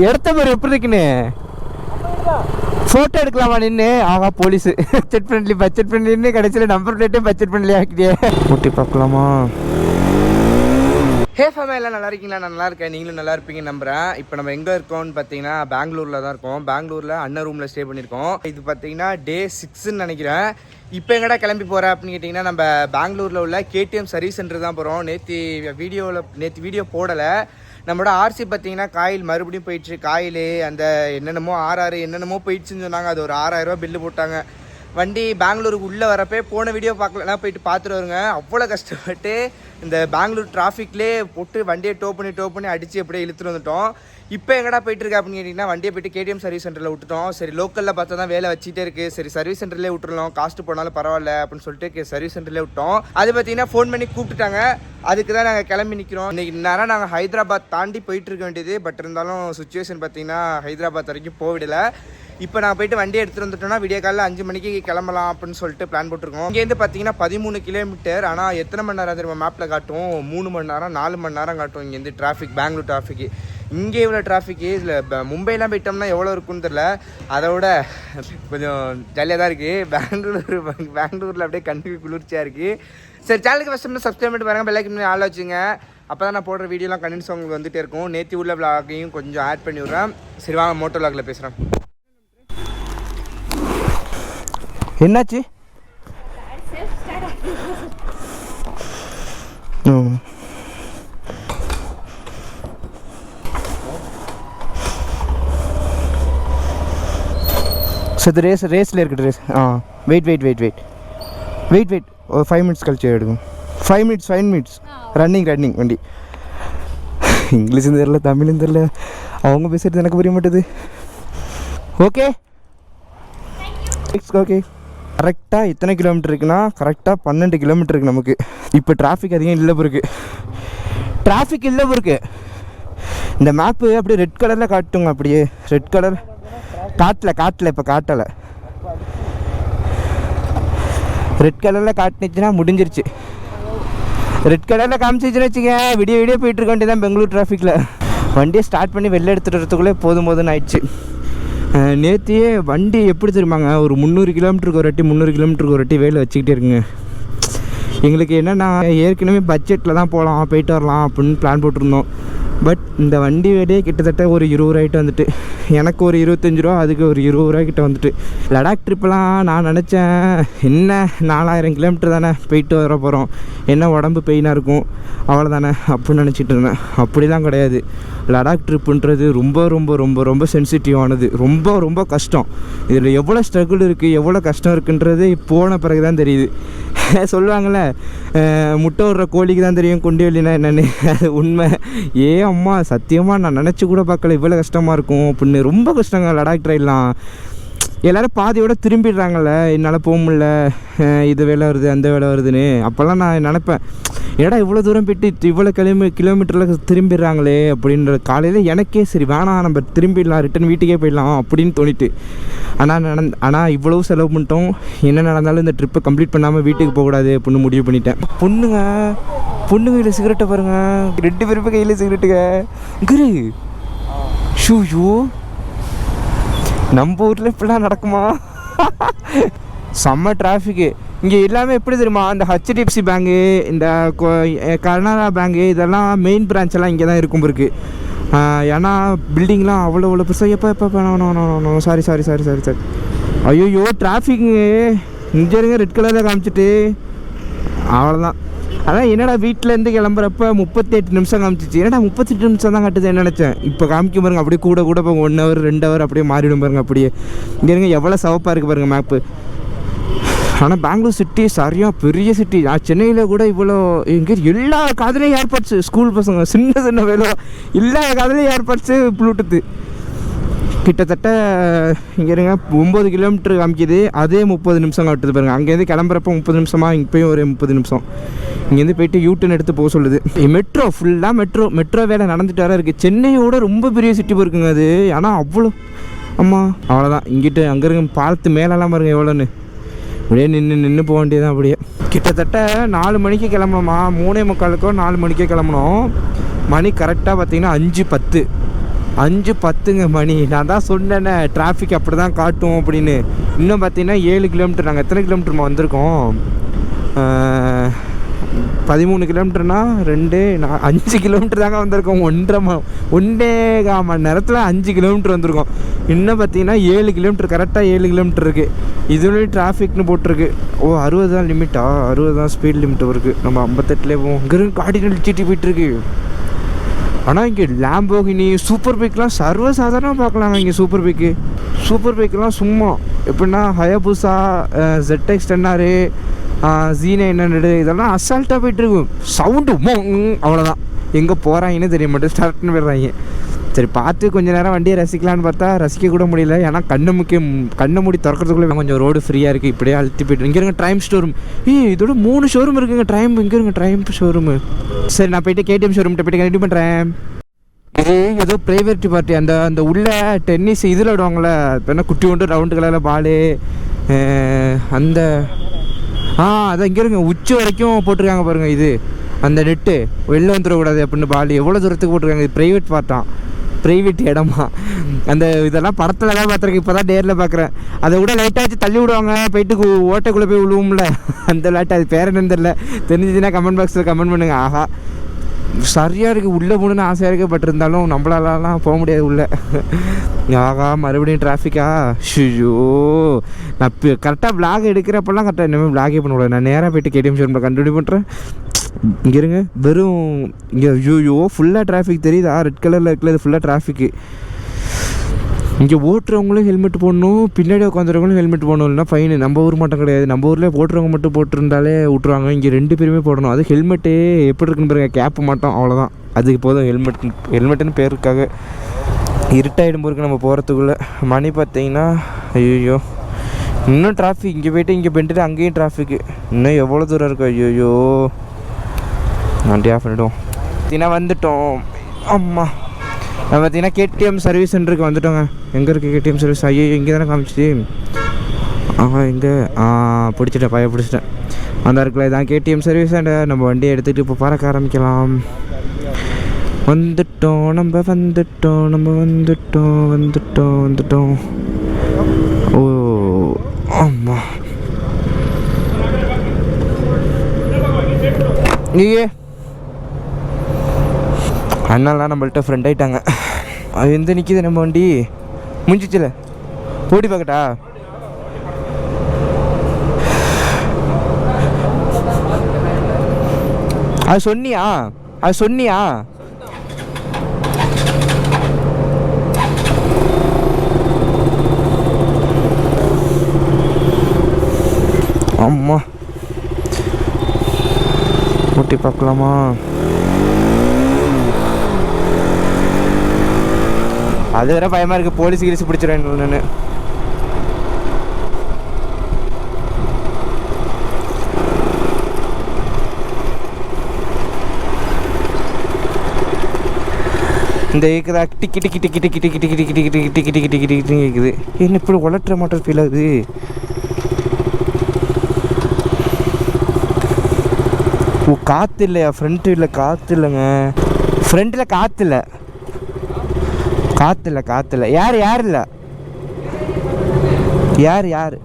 எடுத்த பேர் எப்படி இருக்குன்னு ஃபோட்டோ எடுக்கலாமா நின்று? ஆகா போலீஸு பட்ஜெட் ஃப்ரெண்ட்லின்னு கடைசியில் நம்பர் பிளேட்டே பட்ஜெட் ஃப்ரெண்ட்லி ஆக்கிட்டே. ஊட்டி பார்க்கலாமா? ஹே ஃபேமிலி எல்லாம் நல்லா இருக்கீங்களா? நான் நல்லா இருக்கேன், நீங்களும் நல்லா இருப்பீங்க நம்புகிறேன். இப்போ நம்ம எங்கே இருக்கோம்னு பார்த்தீங்கன்னா பெங்களூரில் தான் இருக்கோம். பெங்களூரில் அண்ணன் ரூமில் ஸ்டே பண்ணியிருக்கோம். இது பார்த்தீங்கன்னா டே 6ன்னு நினைக்கிறேன். இப்போ எங்கடா கிளம்பி போகிறேன் அப்படின்னு கேட்டிங்கன்னா, நம்ம பெங்களூரில் உள்ள கேடிஎம் சர்வீஸ் சென்டர் தான் போகிறோம். நேற்று வீடியோ போடலை. நம்மளோட ஆர்சி பார்த்தீங்கன்னா காயில் மறுபடியும் போயிடுச்சு. காயில் அந்த என்னென்னமோ 6 என்னென்னமோ போயிடுச்சுன்னு சொன்னாங்க. அது ஒரு 6000 ரூபா பில்லு போட்டாங்க. வண்டி பெங்களூருக்கு உள்ளே வரப்போ போன வீடியோ பார்க்கலன்னா போயிட்டு பார்த்துட்டு வருங்க. அவ்வளோ கஷ்டப்பட்டு இந்த பெங்களூர் டிராஃபிக்லேயே போட்டு வண்டியை டோ பண்ணி அடித்து அப்படியே இழுத்துட்டு வந்துட்டோம். இப்போ எங்கடா போயிட்டுருக்கு அப்படின்னு கேட்டிங்கன்னா, வண்டியை போய்ட்டு கேடிஎம் சர்வீஸ் சென்டரில் விட்டுட்டோம். சரி லோக்கலில் பார்த்தா தான் வேலை வச்சுட்டே இருக்குது. சரி சர்வீஸ் சென்டர்லேயே விட்டுறலாம், காஸ்ட்டு போனாலும் பரவாயில்ல அப்படின்னு சொல்லிட்டு சர்வீஸ் சென்டர்லேயே விட்டோம். அது பார்த்தீங்கன்னா ஃபோன் பண்ணி கூப்பிட்டுட்டாங்க. அதுக்கு தான் நாங்கள் கிளம்பி நிற்கிறோம். இன்றைக்கி நேரம் நாங்கள் ஹைதராபாத் தாண்டி போயிட்டு இருக்க வேண்டியது. பட் இருந்தாலும் சுச்சுவேஷன் பார்த்தீங்கன்னா ஹைதராபாத் வரைக்கும் போவிடலை. இப்போ நான் போய்ட்டு வண்டி எடுத்துகிட்டு வந்துட்டோம்னா விடிய காலையில் 5 மணிக்கு கிளம்பலாம் அப்படின்னு சொல்லிட்டு பிளான் போட்டிருக்கோம். இங்கேருந்து பார்த்தீங்கன்னா 13 கிலோமீட்டர். ஆனால் எத்தனை மணி நேரம் தெரியுமா மேப்பில் காட்டும்? 3 மணி நேரம் 4 மணி நேரம் காட்டும். இங்கேருந்து டிராஃபிக், பெங்களூர் டிராஃபிக்கு. இங்கே இவ்வளோ டிராஃபிக்கு. இதில் மும்பைலாம் போயிட்டோம்னா எவ்வளோ இருக்குன்னு தெரில. அதை விட கொஞ்சம் ஜாலியாக தான் இருக்குது. பெங்களூரில் அப்படியே கண்ணுக்கு குளிர்ச்சியாக இருக்குது. சரி, சேனலுக்கு ஃபஸ்ட்டு சப்ஸ்கிரைப் பண்ணிட்டு பாருங்கள், பெல் ஐக்கன் ஆள் வச்சுங்க. அப்போ தான் நான் போடுற வீடியோலாம் கண்டினியூஸ் உங்களுக்கு வந்துகிட்டே இருக்கும். நேற்று உள்ள விளாகையும் கொஞ்சம் ஆட் பண்ணி விட்றேன். சரி வாங்க மோட்டோ விளாகில் பேசுகிறேன். என்னாச்சு? சரி ரேஸில் இருக்குது ரேஸ். வெயிட் ஒரு 5 மினிட்ஸ் கழிச்சு எடுக்கும். 5 மினிட்ஸ் ரன்னிங் வண்டி. இங்கிலீஷும் தெரியல, தமிழும் தெரியல, அவங்க பேசுகிறது எனக்கு புரிய மாட்டேது. ஓகே கரெக்டாக எத்தனை கிலோமீட்டர் இருக்குன்னா கரெக்டாக 12 கிலோமீட்டர் இருக்குது நமக்கு. இப்போ டிராஃபிக் அதிகம் இல்லை இருக்கு. இந்த மேப்பு அப்படியே ரெட் கலரில் காட்டுங்க. அப்படியே ரெட் கலர் காட்டலை. இப்போ காட்டலை. ரெட் கலரில் காட்டுனுச்சுன்னா முடிஞ்சிருச்சு. ரெட் கலரில் காமிச்சிச்சுன்னு வச்சுக்க, விடிய போயிட்டு இருக்க வேண்டியதான் பெங்களூர் டிராஃபிக்கில். வண்டியை ஸ்டார்ட் பண்ணி வெளில எடுத்துகிட்டு வரதுக்குள்ளே போதும்னு ஆயிடுச்சு. நேற்றையே வண்டி எப்படி தெரியுமாங்க, ஒரு 300 கிலோமீட்டருக்கு ஒரு வாட்டி வேலை வச்சுக்கிட்டே இருக்குங்க. எங்களுக்கு என்னென்னா ஏற்கனவே பட்ஜெட்டில் தான் போகலாம், போயிட்டு வரலாம் அப்படின்னு பிளான் போட்டிருந்தோம். பட் இந்த வண்டி வேலையே கிட்டத்தட்ட ஒரு 20 ரூபாய்ட்டு வந்துட்டு, எனக்கு ஒரு 25 ரூபா, அதுக்கு ஒரு 20 ரூபாய்க்கிட்ட வந்துட்டு. லடாக் ட்ரிப்பெலாம் நான் நினச்சேன் என்ன 4000 கிலோமீட்டர் தானே போயிட்டு வர போகிறோம், என்ன உடம்பு பெயினாக இருக்கும் அவ்வளோதானே அப்படின்னு நினச்சிட்டு இருந்தேன். அப்படிலாம் கிடையாது. லடாக் ட்ரிப்புன்றது ரொம்ப ரொம்ப ரொம்ப ரொம்ப சென்சிட்டிவானது, ரொம்ப கஷ்டம். இதில் எவ்வளோ ஸ்ட்ரகிள் இருக்குது, எவ்வளோ கஷ்டம் இருக்குன்றது போன பிறகு தான் தெரியுது. சொல்லுவாங்கள்ல, முட்டை விடுற கோழிக்கு தான் தெரியும் குண்டி வெளினா என்னென்னு. அது உண்மை. அம்மா சத்தியமாக நான் நினச்சி கூட பார்க்கல இவ்வளோ கஷ்டமாக இருக்கும் அப்படின்னு. ரொம்ப கஷ்டங்க லடாக் ட்ரெயின்லாம். எல்லோரும் பாதியோட திரும்பிடுறாங்கல்ல, என்னால் போக முடியல, இது வேலை வருது அந்த வேலை வருதுன்னு. அப்போல்லாம் நான் நினப்பேன், ஏடா இவ்வளோ தூரம் போய்ட்டு இவ்வளோ கிலோமீட்டரில் திரும்பிடுறாங்களே அப்படின்ற. காலையில் எனக்கே சரி வேணாம், நம்ம திரும்பிடலாம், ரிட்டன் வீட்டுக்கே போயிடலாம் அப்படின்னு தோணிட்டு. ஆனால் இவ்வளோ செலவு பண்ணிட்டோம், என்ன நடந்தாலும் இந்த ட்ரிப்பை கம்ப்ளீட் பண்ணாமல் வீட்டுக்கு போகக்கூடாது அப்படின்னு முடிவு பண்ணிட்டேன். பொண்ணுங்க கையில் சிகரெட்டை பாருங்கள், 2 பேருமே கையில் சிகரெட்டுங்க. குரு ஷூ நம்ம ஊரில் இப்படிலாம் நடக்குமா? செம்ம டிராஃபிக்கு. இங்கே எல்லாமே எப்படி தெரியுமா, இந்த HDFC பேங்கு, இந்த கனரா பேங்கு, இதெல்லாம் மெயின் பிரான்ச்செல்லாம் இங்கே தான் இருக்கும் இருக்குது. ஏன்னா பில்டிங்லாம் அவ்வளோ பெருசாக. எப்போ சாரி ஐயோ டிராஃபிக்கு. இங்கே இருங்க ரெட் கலரில் காமிச்சிட்டு அவ்வளோதான். அதான் என்னடா வீட்டிலேருந்து கிளம்புறப்ப 38 நிமிஷம் காமிச்சிச்சு. என்னடா 38 நிமிஷம் தான் காட்டுது என்ன நினச்சேன். இப்போ காமிக்க பாருங்க, அப்படியே கூட இப்போ 1 ஹவர் 2 ஹவர் அப்படியே மாறிடும் பாருங்க. அப்படியே இங்கே இருங்க எவ்வளோ சவப்பாக இருக்குது பாருங்கள் மேப்பு. ஆனால் பெங்களூர் சிட்டி சரியாக பெரிய சிட்டி. நான் சென்னையில் கூட இவ்வளோ இங்கே எல்லா காதுலேயும் ஏர்பாட்ஸு, ஸ்கூல் பசங்க சின்ன வேலை எல்லா காதுலேயும் ஏர்பாட்ஸு, ப்ளூடூத்து. கிட்டத்தட்ட இங்கே இருங்க 9 கிலோமீட்டர் காமிக்கிது, அதே 30 நிமிஷம் காட்டுது பாருங்கள். அங்கேருந்து கிளம்புறப்போ 30 நிமிஷமாக, இப்போயும் ஒரு 30 நிமிஷம். இங்கேருந்து போய்ட்டு யூட்டன் எடுத்து போக சொல்லுது. மெட்ரோ ஃபுல்லாக மெட்ரோ வேலை நடந்துட்டு வர இருக்குது. சென்னையோட ரொம்ப பெரிய சிட்டி இருக்குங்க அது. ஆனால் அவ்வளோ அவ்வளோதான். இங்கிட்டு அங்கே இருங்க பாலத்து மேலெல்லாம் பாருங்கள் எவ்வளோன்னு. அப்படியே நின்று போக வேண்டியதான். அப்படியே கிட்டத்தட்ட 4 மணிக்கு கிளம்பணுமா, 3:45 4 மணிக்கே கிளம்பணும். மணி கரெக்டாக பார்த்தீங்கன்னா 5:10. 5:10ங்க மணி. நான் தான் சொன்னேன்னே டிராஃபிக் அப்படி தான் காட்டும் அப்படின்னு. இன்னும் பார்த்தீங்கன்னா 7 கிலோமீட்டர். நாங்கள் எத்தனை கிலோமீட்டர் வந்திருக்கோம்? 13 கிலோமீட்டர்னா 5 கிலோமீட்டர் தாங்க வந்திருக்கோம். 1.5 மணி நேரத்தில் 5 கிலோமீட்டர் வந்திருக்கோம். இன்னும் பார்த்தீங்கன்னா 7 கிலோமீட்டர், கரெக்டாக 7 கிலோமீட்டர் இருக்குது. இதுலேயும் டிராஃபிக்னு போட்டிருக்கு. 60 தான் லிமிட்டா? 60 தான் ஸ்பீட் லிமிட் இருக்குது. நம்ம 58லேயே போவோம். இங்கே கார்டினல் சீட்டி போயிட்டுருக்கு. ஆனால் இங்கே லேம்போகினி சூப்பர் பைக்லாம் சர்வசாதாரணமாக பார்க்கலாங்க. இங்கே சூப்பர் பைக்கெலாம் சும்மா எப்படின்னா ஹயபுசா, ZX 10R, Z900 இதெல்லாம் அசால்ட்டாக போய்ட்டுருக்கும். சவுண்டு அவ்வளோதான். எங்கே போகிறாங்கன்னு தெரிய மாட்டேன், ஸ்டார்ட்னு போயிடுறாங்க. சரி, பார்த்து கொஞ்சம் நேரம் வண்டியை ரசிக்கலான்னு பார்த்தா ரசிக்க கூட முடியல. ஏன்னா கண்ணை மூடி திறக்கிறதுக்குள்ளே கொஞ்சம் ரோடு ஃப்ரீயாக இருக்குது. இப்படியே அழுத்தி போய்ட்டு இங்கே இருங்க ட்ரைம் ஷோரூம். இதோட 3 ஷோரூம் இருக்குங்க. இங்கே இருங்க ட்ரைம் ஷோரூமு. சரி, நான் போய்ட்டு KTM ஷோரூம்கிட்ட போய்ட்டு கண்டினியூ பண்ணுறேன். இது ஏதோ ப்ரைவேட் பார்ட்டி. அந்த உள்ள டென்னிஸ் இதில் விடுவாங்களே, இப்போ என்ன குட்டி ஒன்று ரவுண்டு கலரில் பால், அந்த அதான் இங்கே இருங்க உச்சி வரைக்கும் போட்டிருக்காங்க பாருங்கள். இது அந்த நெட்டு வெளில வந்துடக்கூடாது அப்படின்னு பால் எவ்வளோ தூரத்துக்கு போட்டிருக்காங்க. இது ப்ரைவேட் பார்ட்டான், ப்ரைவேட் இடமா. அந்த இதெல்லாம் படத்தில் தான் பார்த்துருக்கேன், இப்போ தான் நேரில் பார்க்குறேன். அதை விட லைட்டாச்சு தள்ளி விடுவாங்க, போயிட்டு ஓட்டைக்குள்ளே போய் விழுவும்ல, அந்த லைட்டாக. அது பேர் என்னன்னு தெரியல, தெரிஞ்சுச்சுன்னா கமெண்ட் பாக்ஸில் கமெண்ட் பண்ணுங்கள். ஆஹா, சரியாக இருக்குது. உள்ளே போகணுன்னு ஆசையாக இருக்குது. பட் இருந்தாலும் நம்மளாலலாம் போக முடியாது உள்ளே. ஆகா, மறுபடியும் டிராஃபிக்கா? ஷியோ, நான் இப்போ கரெக்டாக விளாக் எடுக்கிறப்பெல்லாம் கரெக்டாக இனிமேல் விளாகே பண்ணக்கூடாது. நான் நேராக போய்ட்டு KTM ஷோரூமில் கண்டினியூ பண்ணுறேன். இங்கே இருங்க, வெறும் இங்கே ஐயோ ஃபுல்லாக டிராஃபிக் தெரியுதா? ரெட் கலரில் இருக்கிறது ஃபுல்லாக டிராஃபிக்கு. இங்கே ஓட்டுறவங்களும் ஹெல்மெட் போடணும், பின்னாடி உட்காந்துறவங்களும் ஹெல்மெட் போடணும். இல்லைனா ஃபைனு. நம்ம ஊர் மட்டும் கிடையாது, நம்ம ஊரில் ஓட்டுறவங்க மட்டும் போட்டுருந்தாலே விட்ருவாங்க. இங்கே 2 பேருமே போடணும். அது ஹெல்மெட்டு எப்படி இருக்குன்னு பாருங்க, கேப்பு மாட்டோம், அவ்வளோதான். அதுக்கு போதும் ஹெல்மெட்டுன்னு பேருக்காக. இருட்டாயிடும் போருக்கு நம்ம போகிறதுக்குள்ளே. மணி பார்த்தீங்கன்னா ஐயோ இன்னும் டிராஃபிக். இங்கே போய்ட்டு இங்கே பெண்டுட்டு அங்கேயும் டிராஃபிக்கு. இன்னும் எவ்வளோ தூரம் இருக்கும்? ஐயோ, வண்டி ஆஃப் பண்ணிவிடுவோம். பார்த்தீங்கன்னா வந்துட்டோம். அம்மா, நான் பார்த்தீங்கன்னா KTM சர்வீஸ் சென்டருக்கு வந்துட்டோங்க. எங்கே இருக்குது KTM சர்வீஸ்? ஐயோ, இங்கே தானே காமிச்சிச்சு. எங்கே பிடிச்சிட்டேன், பிடிச்சிட்டேன். அந்த இருக்குல்ல, இதான் KTM சர்வீஸ் சென்டர். நம்ம வண்டியை எடுத்துகிட்டு இப்போ பறக்க ஆரம்பிக்கலாம். வந்துட்டோம். ஓ ஆமா, நீயே அண்ணாலாம் நம்மள்ட்ட ஃப்ரெண்ட் ஆகிட்டாங்க. அது எந்த நிற்கிது நம்ம வண்டி? முடிஞ்சிச்சில, ஓடி பார்க்கட்டா? அது சொன்னியா? அம்மா, ஓட்டி பார்க்கலாமா? அது வேற பயமாக இருக்குது, போலீஸ் கிரிச்சு பிடிச்சிடுறேன் நான். இந்த ஏக்குதா டிக்கி டிக்கி டிக்கி டிக்கி டிக்கி டிக்கி டிக்கி டிக்கி டிக்கி டிக்கி டிக்கி டிக்கி டிக்கி கேட்குது. என்ன இப்படி உலட்டுற மாட்டோம் ஃபீல் ஆகுது. காற்று இல்லையா? ஃப்ரண்ட்டு இல்லை, காற்று இல்லைங்க. ஃப்ரண்ட்டில் காற்று இல்லை. யார் இல்லை? யார்?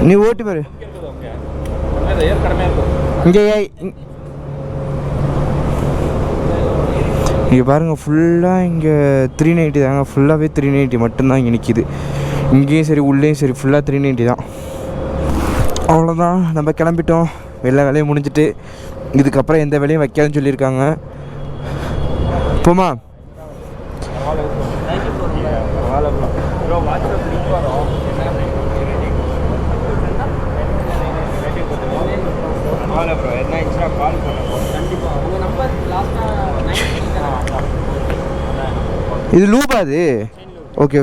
நீ ஓட்டி பாரு. இங்கே பாருங்கள், ஃபுல்லாக இங்கே 390 தாங்க. ஃபுல்லாகவே 390 மட்டும்தான் இங்கே நிற்கிது. இங்கேயும் சரி உள்ளேயும் சரி ஃபுல்லாக 390 தான். அவ்வளோதான், நம்ம கிளம்பிட்டோம். எல்லா வேலையும் முடிஞ்சிட்டு இதுக்கப்புறம் எந்த வேலையும் வைக்காதுன்னு சொல்லியிருக்காங்க. போமா? இது லூபா? அது ஓகே.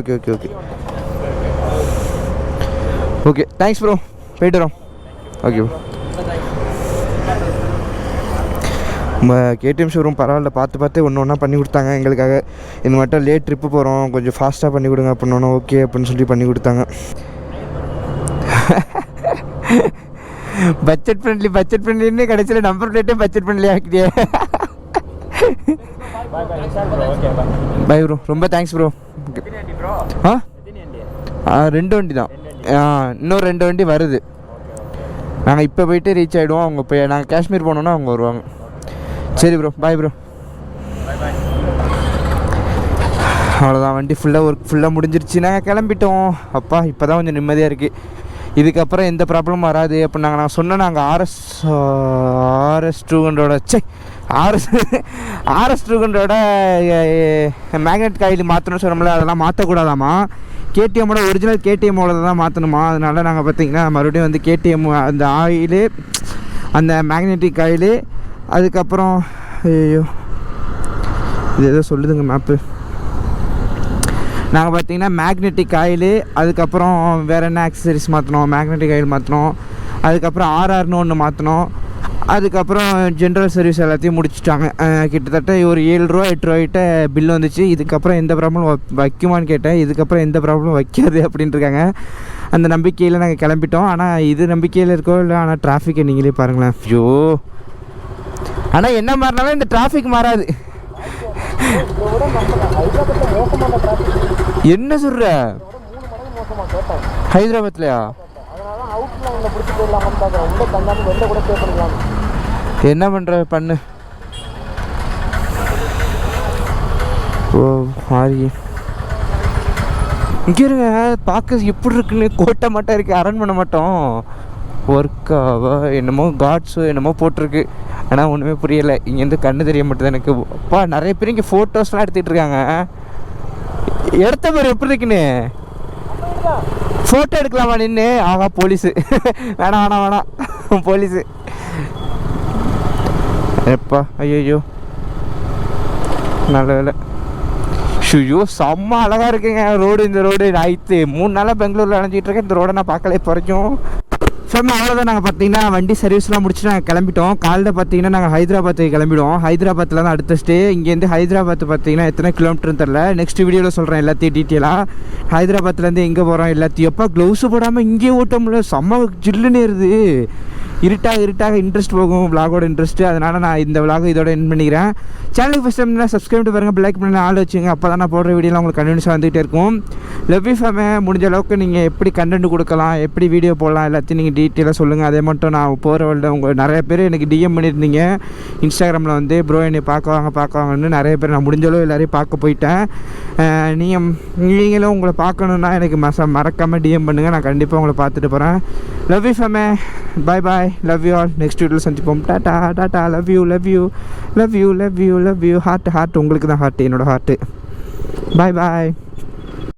தேங்க்ஸ் ப்ரோ, போய்ட்டு வரோம். ஓகே, கேடிஎம் ஷோரூம் பரவாயில்ல, பார்த்து ஒன்று ஒன்றா பண்ணி கொடுத்தாங்க எங்களுக்காக. இந்த மட்டும் லேட் ட்ரிப்பு போகிறோம், கொஞ்சம் ஃபாஸ்ட்டாக பண்ணி கொடுங்க அப்படின்னோன்னா ஓகே அப்படின்னு சொல்லி பண்ணி கொடுத்தாங்க. பட்ஜெட் ஃப்ரெண்ட்லின்னு கடைசியில் நம்பர் பிளேட்டே பட்ஜெட் ஃப்ரெண்ட்லி ஆக்கிட்டே. பை ப்ரோ, ரொம்ப தேங்க்ஸ் ப்ரோ. ரெண்டு வண்டி தான், இன்னும் 2 வண்டி வருது. நாங்கள் இப்போ போயிட்டு ரீச் ஆகிடுவோம். அவங்க போய் நாங்கள் காஷ்மீர் போனோன்னா அவங்க வருவாங்க. சரி ப்ரோ, பாய் ப்ரோ. அவ்வளோதான், வண்டி ஃபுல்லாக முடிஞ்சிருச்சு. நாங்கள் கிளம்பிட்டோம். அப்பா இப்போ தான் கொஞ்சம் நிம்மதியாக இருக்குது. இதுக்கப்புறம் எந்த ப்ராப்ளமும் வராது அப்படின்னு நான் சொன்னேன். நாங்கள் RS 200 RS 200 மேக்னெட் காயில் மாற்றணும்னு சொன்னோம்ல, அதெல்லாம் மாற்றக்கூடாதாம்மா. கேடிஎம்மோட ஒரிஜினல் கேடிஎம்மோட தான் மாற்றணுமா. அதனால் நாங்கள் பார்த்திங்கன்னா மறுபடியும் வந்து கேடிஎம் அந்த ஆயிலு, அந்த மேக்னெட்டிக் ஆயிலு, அதுக்கப்புறம் ஐயோ இது ஏதோ சொல்லுதுங்க மேப்பு. நாங்கள் பார்த்திங்கன்னா மேக்னெட்டிக் ஆயிலு, அதுக்கப்புறம் வேறு என்ன ஆக்சசரிஸ் மாற்றினோம், மேக்னெட்டிக் ஆயில் மாற்றினோம், அதுக்கப்புறம் RRன்னு ஒன்று மாற்றினோம், அதுக்கப்புறம் ஜென்ரல் சர்வீஸ் எல்லாத்தையும் முடிச்சுட்டாங்க. கிட்டத்தட்ட ஒரு 7 ரூபா 8 ரூபாய்கிட்ட பில் வந்துச்சு. இதுக்கப்புறம் எந்த ப்ராப்ளம் வைக்குமான்னு கேட்டேன். இதுக்கப்புறம் எந்த ப்ராப்ளம் வைக்காது அப்படின்ட்டு இருக்காங்க. அந்த நம்பிக்கையில் நாங்கள் கிளம்பிட்டோம். ஆனால் இது நம்பிக்கையில் இருக்கோ இல்லை, ஆனால் டிராஃபிக்கை நீங்களே பாருங்களேன். ஐயோ, ஆனால் என்ன மாறினாலும் இந்த டிராஃபிக் மாறாது. என்ன சொல்கிற? ஹைதராபாத்லையா? என்ன பண்ணுற பண்ணு. ஓ மாறி இங்கே இருங்க, பார்க்க எப்படி இருக்குன்னு. கோட்டை மட்டும் இருக்குது, அரண்மனை மட்டும் ஒர்க்காவா என்னமோ காட்ஸோ என்னமோ போட்டிருக்கு. ஆனால் ஒன்றுமே புரியலை. இங்கேருந்து கண்ணு தெரிய மாட்டேது எனக்கு. அப்பா நிறைய பேர் இங்கே ஃபோட்டோஸ்லாம் எடுத்துகிட்டு இருக்காங்க. எடுத்த பேர் எப்படி இருக்குன்னு ஃபோட்டோ எடுக்கலாமா நின்று? ஆகா போலீஸு. வேணாம் போலீஸு. எப்பா ஐயோ நல்ல வேலை. ஐயோ செம்ம அழகாக இருக்குங்க ரோடு. இந்த ரோடு ஆயிடுத்து 3 நாளாக பெங்களூரில் அணைஞ்சிட்டு இருக்கேன். இந்த ரோடை நான் பார்க்கலே போகிறோம். ஃபேமிலி அவ்வளோதான். நாங்கள் பார்த்தீங்கன்னா வண்டி சர்வீஸ்லாம் முடிச்சுட்டு நாங்கள் கிளம்பிட்டோம். காலையில் பார்த்தீங்கன்னா நாங்கள் ஹைதராபாத்துக்கு கிளம்பிடுவோம். ஹைதராபாத்தில் தான் அடுத்த ஸ்டே. இங்கேருந்து ஹைதராபாத் பார்த்தீங்கன்னா எத்தனை கிலோமீட்டர்னு தெரில, நெக்ஸ்ட் வீடியோவில் சொல்கிறேன் எல்லாத்தையும் டீட்டெயிலாக. ஹைதராபாத்லேருந்து எங்கே போகிறோம் எல்லாத்தையும். எப்போ க்ளவுஸு போடாமல் இங்கேயே ஓட்ட முடியல, செம்ம ஜில்லுன்னு ஏறுது. இருட்டாக இன்ட்ரெஸ்ட் போகும் விலாகோட இன்ட்ரெஸ்ட்டு. அதனால் நான் இந்த விலாக இதோட என் பண்ணிக்கிறேன். சேனலுக்கு ஃபஸ்ட் டைம் சப்ஸ்கிரைப் பண்ணி பாருங்கள், லைக் பண்ணி ஆள் வச்சுங்க. அப்போ தான் நான் போடுற வீடியோலாம் உங்களுக்கு கண்டினியூஸாக வந்துகிட்டே இருக்கும். லவ் யூ ஃபேமே. முடிஞ்ச அளவுக்கு நீங்கள் எப்படி கண்டென்ட் கொடுக்கலாம், எப்படி வீடியோ போடலாம் எல்லாத்தையும் நீங்கள் டீட்டெயிலாக சொல்லுங்கள். அதே மட்டும் நான் போகிற வழியில் உங்கள் நிறைய பேர் எனக்கு டிஎம் பண்ணியிருந்தீங்க இன்ஸ்டாகிராமில் வந்து, ப்ரோ என்னை பார்க்குவாங்கன்னு நிறைய பேர். நான் முடிஞ்ச அளவு எல்லாரையும் பார்க்க போயிட்டேன். நீங்களும் உங்களை பார்க்கணுன்னா எனக்கு மறக்காமல் டிஎம் பண்ணுங்கள். நான் கண்டிப்பாக உங்களை பார்த்துட்டு போகிறேன். லவ் யூ ஃபேமே. Bye. Love you all. Next வீடியோவில் சந்திப்போம். டாட்டா. Love you. ஹார்ட் உங்களுக்கு தான் ஹார்ட், என்னோட ஹார்ட்டு. பாய்.